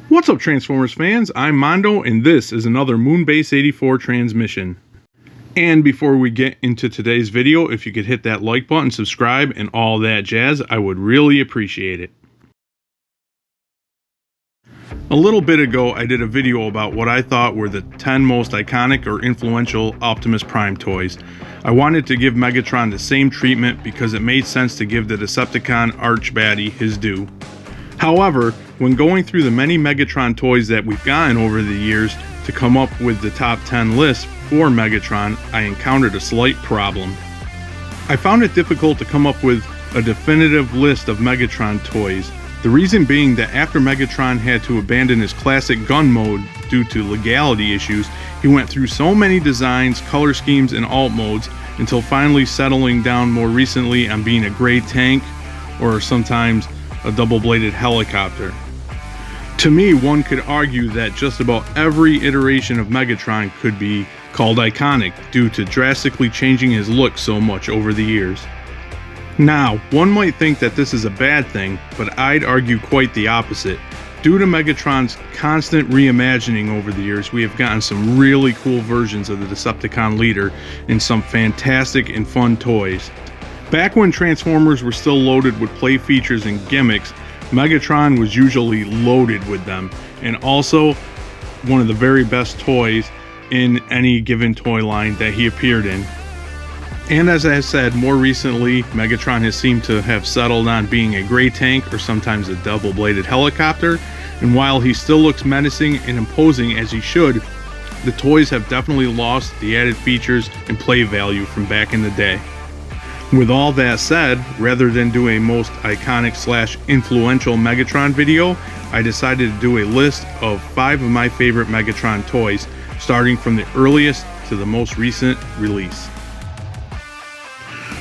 What's up, Transformers fans? I'm Mondo, and this is another Moonbase 84 transmission. And before we get into today's video, if you could hit that like button, subscribe, and all that jazz, I would really appreciate it. A little bit ago, I did a video about what I thought were the 10 most iconic or influential Optimus Prime toys. I wanted to give Megatron the same treatment because it made sense to give the Decepticon arch baddie his due. However, when going through the many Megatron toys that we've gotten over the years to come up with the top 10 list for Megatron, I encountered a slight problem. I found it difficult to come up with a definitive list of Megatron toys. The reason being that after Megatron had to abandon his classic gun mode due to legality issues, he went through so many designs, color schemes, and alt modes until finally settling down more recently on being a gray tank or sometimes a double-bladed helicopter. To me, one could argue that just about every iteration of Megatron could be called iconic due to drastically changing his look so much over the years. Now, one might think that this is a bad thing, but I'd argue quite the opposite. Due to Megatron's constant reimagining over the years, we have gotten some really cool versions of the Decepticon leader in some fantastic and fun toys. Back when Transformers were still loaded with play features and gimmicks, Megatron was usually loaded with them, and also one of the very best toys in any given toy line that he appeared in. And as I said, more recently, Megatron has seemed to have settled on being a gray tank or sometimes a double-bladed helicopter, and while he still looks menacing and imposing as he should, the toys have definitely lost the added features and play value from back in the day. With all that said, rather than do a most iconic / influential Megatron video, I decided to do a list of 5 of my favorite Megatron toys, starting from the earliest to the most recent release.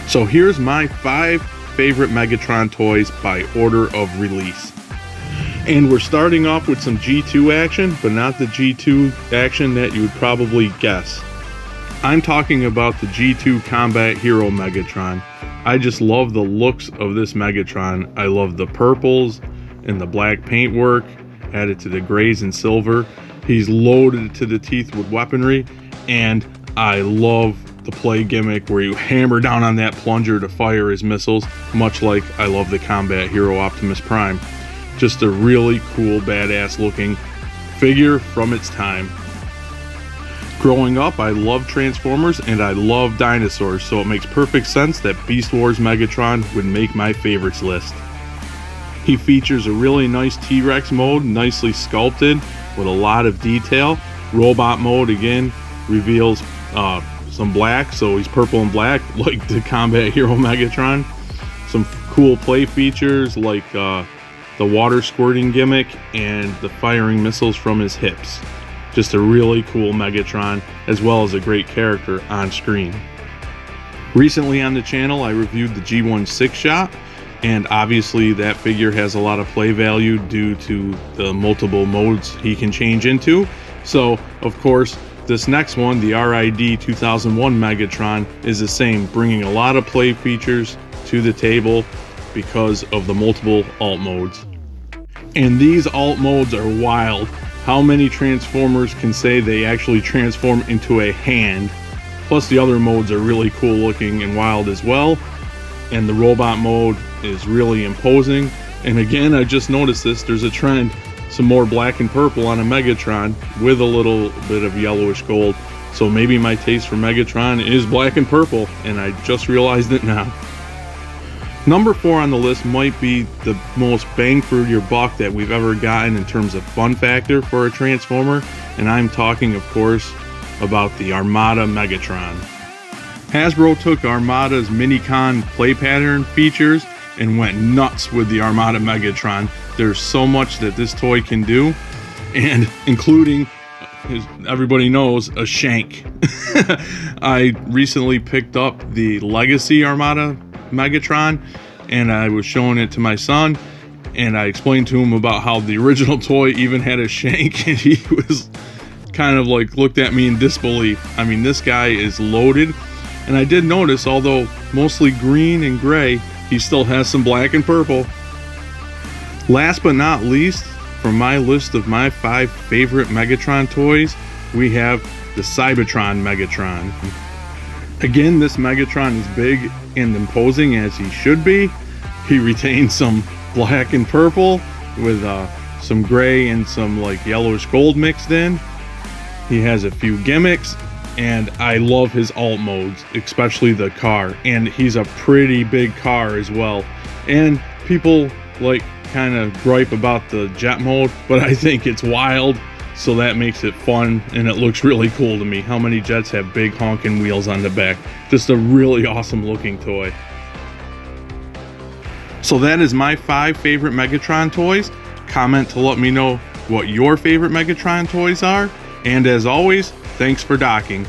So here's my 5 favorite Megatron toys by order of release. And we're starting off with some G2 action, but not the G2 action that you would probably guess. I'm talking about the G2 Combat Hero Megatron. I just love the looks of this Megatron. I love the purples and the black paintwork added to the grays and silver. He's loaded to the teeth with weaponry, and I love the play gimmick where you hammer down on that plunger to fire his missiles, much like I love the Combat Hero Optimus Prime. Just a really cool, badass looking figure from its time. Growing up, I loved Transformers and I love dinosaurs, so it makes perfect sense that Beast Wars Megatron would make my favorites list. He features a really nice T-Rex mode, nicely sculpted with a lot of detail. Robot mode, again, reveals some black, so he's purple and black like the Combat Hero Megatron. Some cool play features like the water squirting gimmick and the firing missiles from his hips. Just a really cool Megatron, as well as a great character on screen. Recently on the channel, I reviewed the G1 6-Shot, and obviously that figure has a lot of play value due to the multiple modes he can change into. So, of course, this next one, the RID 2001 Megatron, is the same, bringing a lot of play features to the table because of the multiple alt modes. And these alt modes are wild. How many Transformers can say they actually transform into a hand? Plus the other modes are really cool looking and wild as well. And the robot mode is really imposing. And again, I just noticed this, there's a trend. Some more black and purple on a Megatron with a little bit of yellowish gold. So maybe my taste for Megatron is black and purple, and I just realized it now. Number 4 on the list might be the most bang for your buck that we've ever gotten in terms of fun factor for a Transformer, and I'm talking, of course, about the Armada Megatron. Hasbro took Armada's Minicon play pattern features and went nuts with the Armada Megatron. There's so much that this toy can do, and including, as everybody knows, a shank. I recently picked up the Legacy Armada Megatron, and I was showing it to my son, and I explained to him about how the original toy even had a shank, and he was kind of like looked at me in disbelief. I mean, this guy is loaded, and I did notice, although mostly green and gray, he still has some black and purple. Last but not least, from my list of my 5 favorite Megatron toys, we have the Cybertron Megatron. Again, this Megatron is big and imposing as he should be. He retains some black and purple with some gray and some like yellowish gold mixed in. He has a few gimmicks, and I love his alt modes, especially the car, and he's a pretty big car as well. And people like kind of gripe about the jet mode, but I think it's wild, so that makes it fun, and it looks really cool to me. How many jets have big honking wheels on the back? Just a really awesome looking toy. So that is my 5 favorite Megatron toys. Comment to let me know what your favorite Megatron toys are. And as always, thanks for docking.